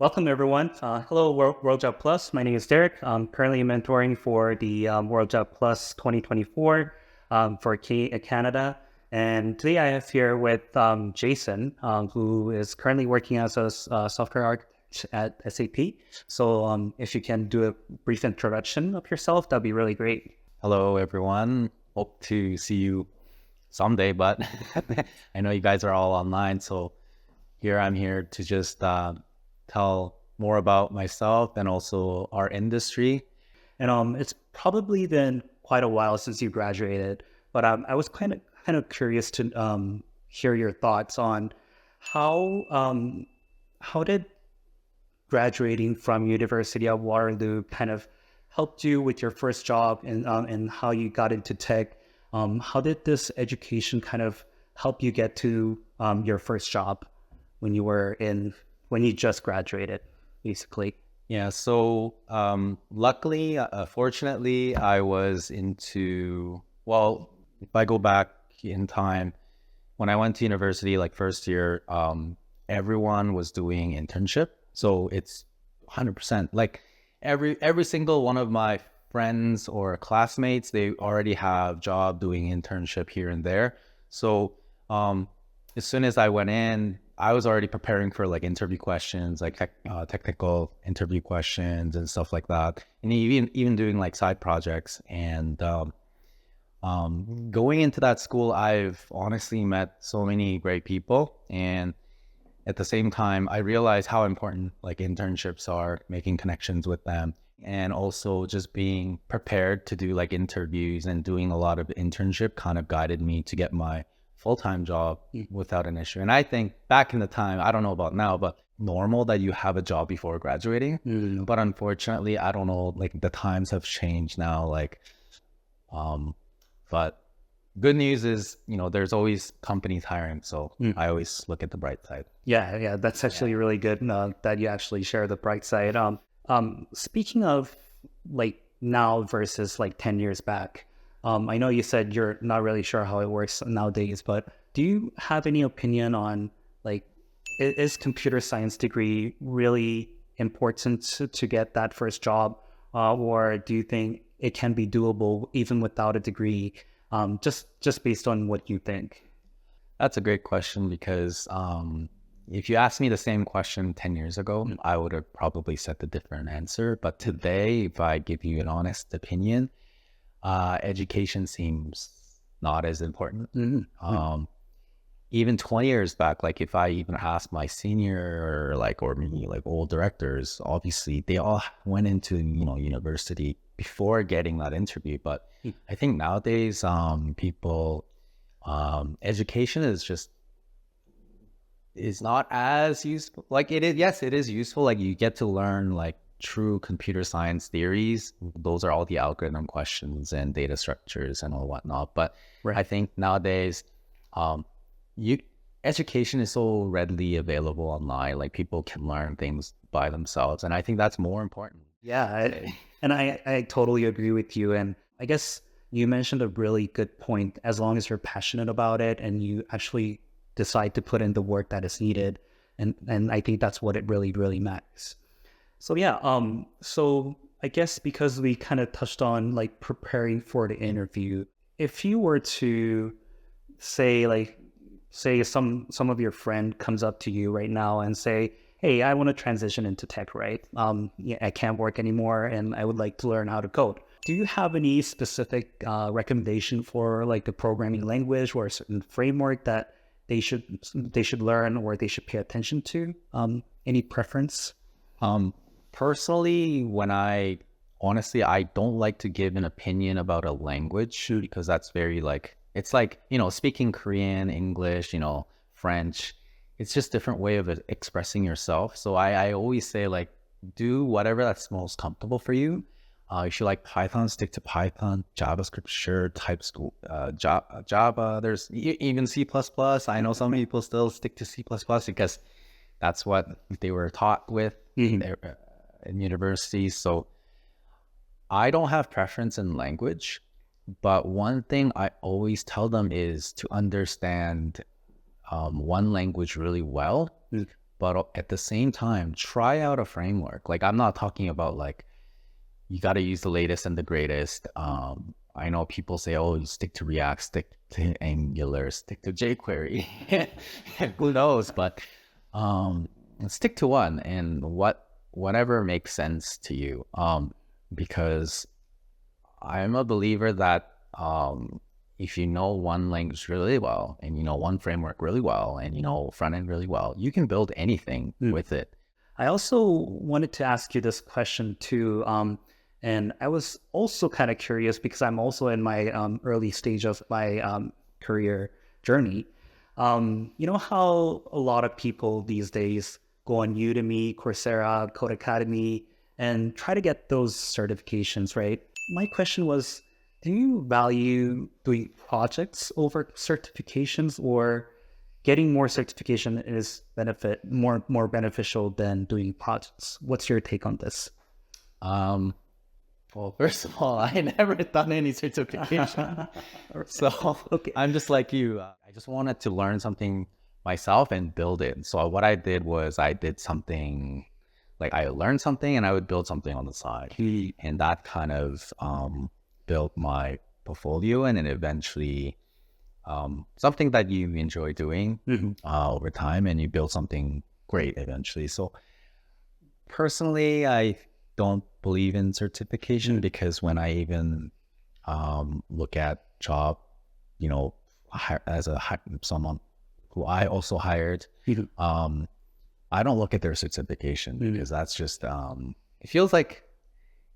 Welcome, everyone. Hello, WorldJobPlus. My name is Derek. I'm currently mentoring for the WorldJobPlus 2024 for Canada. And today I have here with Jason, who is currently working as a software architect at SAP. So if you can do a brief introduction of yourself, that'd be really great. Hello, everyone. Hope to see you someday, but I know you guys are all online. So I'm here to just tell more about myself and also our industry. And it's probably been quite a while since you graduated, but I was kind of curious to hear your thoughts on how did graduating from University of Waterloo kind of helped you with your first job and how you got into tech. How did this education kind of help you get to your first job when you just graduated, basically? Yeah, so luckily, fortunately, I was if I go back in time, when I went to university, like first year, everyone was doing internship. So it's 100%. Like every single one of my friends or classmates, they already have job doing internship here and there. So as soon as I went in, I was already preparing for like interview questions, like technical interview questions and stuff like that, and even doing like side projects. And going into that school, I've honestly met so many great people, and at the same time, I realized how important like internships are, making connections with them, and also just being prepared to do like interviews and doing a lot of internship kind of guided me to get my full-time job without an issue. And I think back in the time, I don't know about now, but normal that you have a job before graduating. But unfortunately, I don't know, like the times have changed now. But good news is, there's always companies hiring. So I always look at the bright side. Yeah, that's actually really good that you actually share the bright side. Speaking of like now versus like 10 years back, I know you said you're not really sure how it works nowadays, but do you have any opinion on like, is computer science degree really important to get that first job? Or do you think it can be doable even without a degree? Just based on what you think. That's a great question because if you asked me the same question 10 years ago, I would have probably said a different answer. But today, if I give you an honest opinion, education seems not as important. Even 20 years back, like if I even asked my senior or maybe like old directors, obviously they all went into, university before getting that interview. But I think nowadays, people, education is not as useful. Like it is, yes, it is useful. Like you get to learn like true computer science theories. Those are all the algorithm questions and data structures and all whatnot. But I think nowadays, education is so readily available online. Like people can learn things by themselves, and I think that's more important. Yeah, I totally agree with you. And I guess you mentioned a really good point. As long as you're passionate about it and you actually decide to put in the work that is needed, and I think that's what it really matters. So yeah, so I guess because we kind of touched on like preparing for the interview, if you were to say some of your friend comes up to you right now and say, hey, I want to transition into tech, right? Yeah, I can't work anymore and I would like to learn how to code. Do you have any specific recommendation for like a programming language or a certain framework that they should learn or they should pay attention to? Any preference? Personally, honestly, I don't like to give an opinion about a language because that's very like, it's like, speaking Korean, English, French, it's just different way of expressing yourself. So I always say like, do whatever that's most comfortable for you. If you like Python, stick to Python. JavaScript, sure. TypeScript, Java. There's even C++. I know some people still stick to C++ because that's what they were taught with in universities. So I don't have preference in language, but one thing I always tell them is to understand one language really well but at the same time, try out a framework. Like, I'm not talking about like, you got to use the latest and the greatest. I know people say, oh, you stick to React, stick to Angular, stick to jQuery. Who knows? But stick to one and whatever makes sense to you. Because I'm a believer that if you know one language really well and you know one framework really well and you know front end really well, you can build anything with it. I also wanted to ask you this question too. And I was also kind of curious because I'm also in my early stage of my career journey. You know how a lot of people these days go on Udemy, Coursera, Codecademy, and try to get those certifications, right? My question was, do you value doing projects over certifications, or getting more certification is more beneficial than doing projects? What's your take on this? Well, first of all, I never done any certification. So Okay. I'm just like you. I just wanted to learn something myself and build it. So what I did was I did something, like I learned something and I would build something on the side. And that kind of built my portfolio, and then eventually something that you enjoy doing over time, and you build something great eventually. So personally, I don't believe in certification because when I even look at job, you know, as someone who I also hired, I don't look at their certification because that's just it feels like,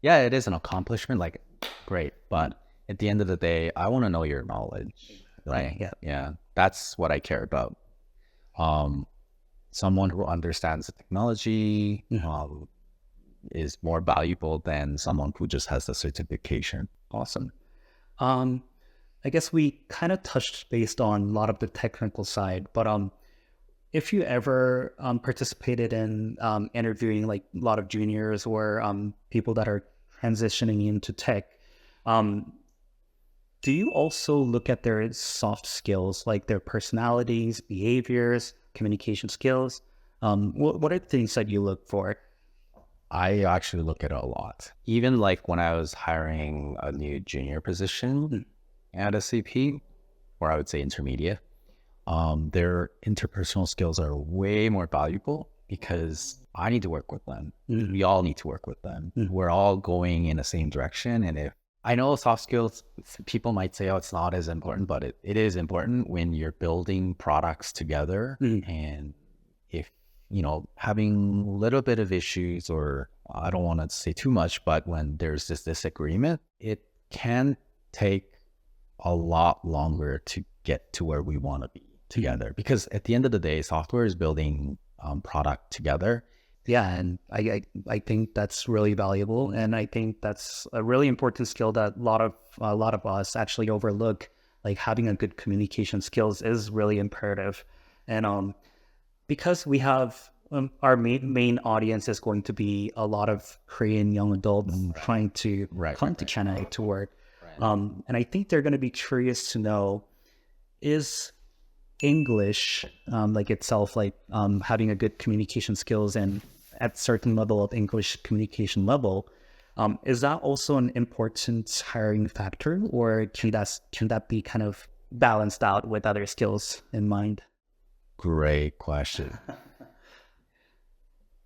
yeah, it is an accomplishment, like great, but at the end of the day, I want to know your knowledge, right? Yeah, that's what I care about. Someone who understands the technology is more valuable than someone who just has the certification. Awesome. I guess we kind of touched based on a lot of the technical side, but if you ever participated in interviewing like a lot of juniors or people that are transitioning into tech, do you also look at their soft skills, like their personalities, behaviors, communication skills? What are the things that you look for? I actually look at it a lot. Even like when I was hiring a new junior position at a CP, or I would say intermediate, their interpersonal skills are way more valuable because I need to work with them. We all need to work with them. We're all going in the same direction. And if I know soft skills, people might say, oh, it's not as important, but it is important when you're building products together. And if, you know, having a little bit of issues, or I don't want to say too much, but when there's this disagreement, it can take a lot longer to get to where we want to be together. Because at the end of the day, software is building product together. Yeah, and I think that's really valuable, and I think that's a really important skill that a lot of us actually overlook. Like having a good communication skills is really imperative, and because we have our main audience is going to be a lot of Korean young adults trying to come to China to work, and I think they're going to be curious to know, is English like itself, like having a good communication skills and at certain level of English communication level, is that also an important hiring factor, or can that be kind of balanced out with other skills in mind? Great question.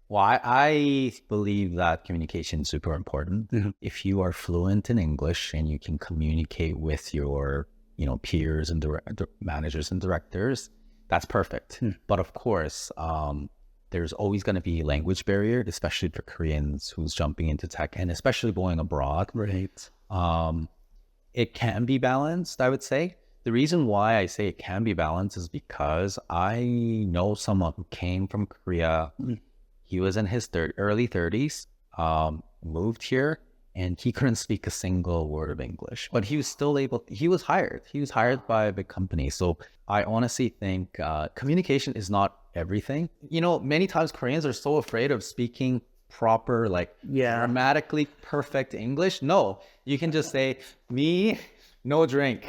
Well, I believe that communication is super important. If you are fluent in English and you can communicate with your, you know, peers and managers and directors, that's perfect. But of course, there's always going to be a language barrier, especially for Koreans who's jumping into tech and especially going abroad. Right. It can be balanced, I would say. The reason why I say it can be balanced is because I know someone who came from Korea. He was in his early 30s, moved here, and he couldn't speak a single word of English, but he was still he was hired. He was hired by a big company. So I honestly think communication is not everything. You know, many times Koreans are so afraid of speaking proper, like grammatically perfect English. No, you can just say, me, no drink.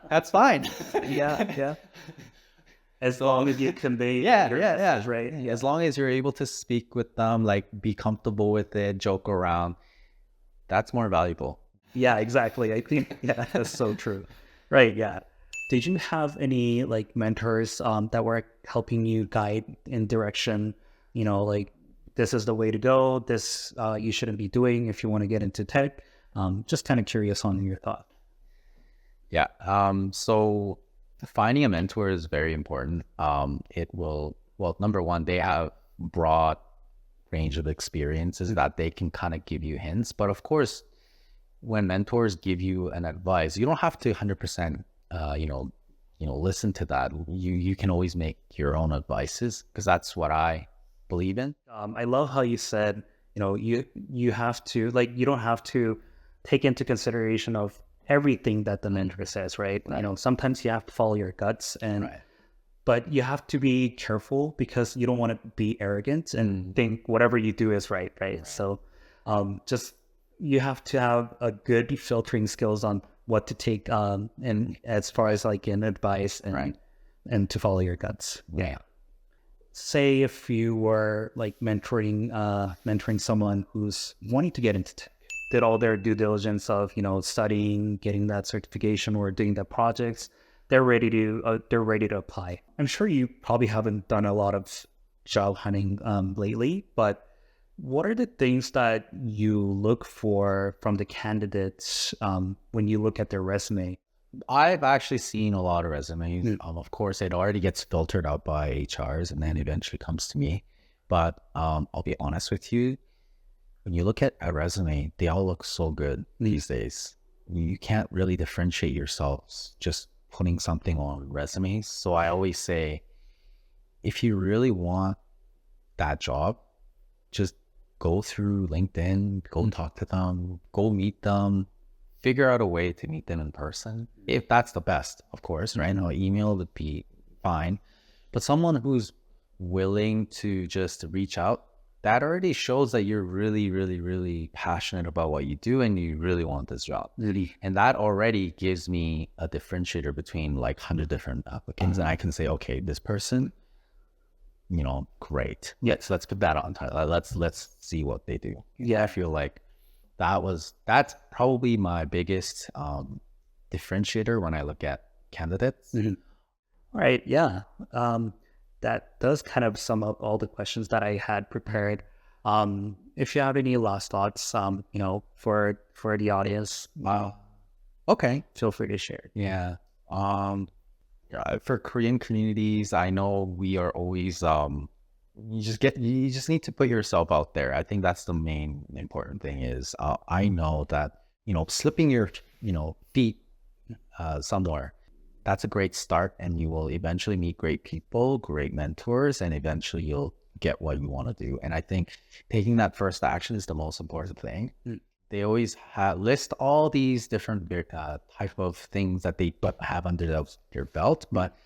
That's fine. Yeah. As long as you convey Yeah, your yeah, yeah. message, right? Yeah, as long as you're able to speak with them, like be comfortable with it, joke around, that's more valuable. Yeah, exactly. I think yeah, that's so true. Right, yeah. Did you have any like mentors that were helping you guide in direction, like this is the way to go, this you shouldn't be doing if you want to get into tech? Just kind of curious on your thought. Yeah. So finding a mentor is very important. Well, number one, they have broad range of experiences that they can kind of give you hints. But of course, when mentors give you an advice, you don't have to 100%, listen to that. You can always make your own advices because that's what I believe in. I love how you said, you have to like you don't have to take into consideration of everything that the mentor says, right? Sometimes you have to follow your guts but you have to be careful because you don't want to be arrogant and think whatever you do is right? So just you have to have a good filtering skills on what to take and as far as like an advice and to follow your guts. Yeah. Say if you were like mentoring someone who's wanting to get into tech, did all their due diligence of studying, getting that certification or doing the projects, they're ready to apply. I'm sure you probably haven't done a lot of job hunting lately, but what are the things that you look for from the candidates when you look at their resume? I've actually seen a lot of resumes. Of course, it already gets filtered out by HRs and then eventually comes to me. But I'll be honest with you, when you look at a resume, they all look so good these days. You can't really differentiate yourselves just putting something on resumes. So I always say, if you really want that job, just go through LinkedIn, go talk to them, go meet them, figure out a way to meet them in person. If that's the best, of course, right? No, email would be fine. But someone who's willing to just reach out, that already shows that you're really, really, really passionate about what you do and you really want this job. Really? And that already gives me a differentiator between like 100 different applicants. And I can say, okay, this person, great. Yes, let's put that on time. Let's see what they do. Yeah. I feel like that's probably my biggest differentiator when I look at candidates. All right. Yeah. That does kind of sum up all the questions that I had prepared. If you have any last thoughts, for the audience, Okay. feel free to share. Yeah. For Korean communities, I know we are always you just need to put yourself out there. I think that's the main important thing is I know that slipping your feet somewhere, that's a great start, and you will eventually meet great people, great mentors, and eventually you'll get what you want to do. And I think taking that first action is the most important thing. They always list all these different type of things that they have under their belt, but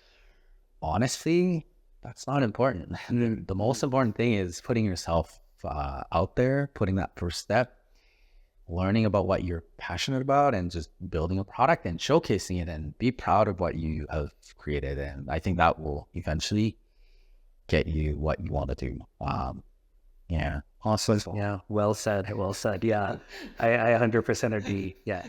honestly, that's not important. The most important thing is putting yourself out there, putting that first step, learning about what you're passionate about, and just building a product and showcasing it and be proud of what you have created. And I think that will eventually get you what you want to do. Yeah. Awesome. Yeah. Well said. Well said. Yeah. I 100% agree. Yeah.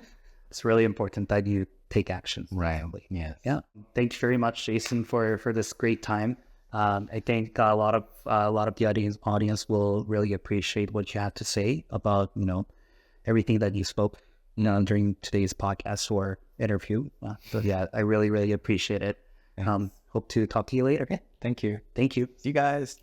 It's really important that you take action. Right. Yeah. Yeah. Thank you very much, Jason, for this great time. I think a lot of the audience will really appreciate what you have to say about, everything that you spoke, during today's podcast or interview. So yeah, I really, really appreciate it. Hope to talk to you later. Okay. Thank you. Thank you. See you guys.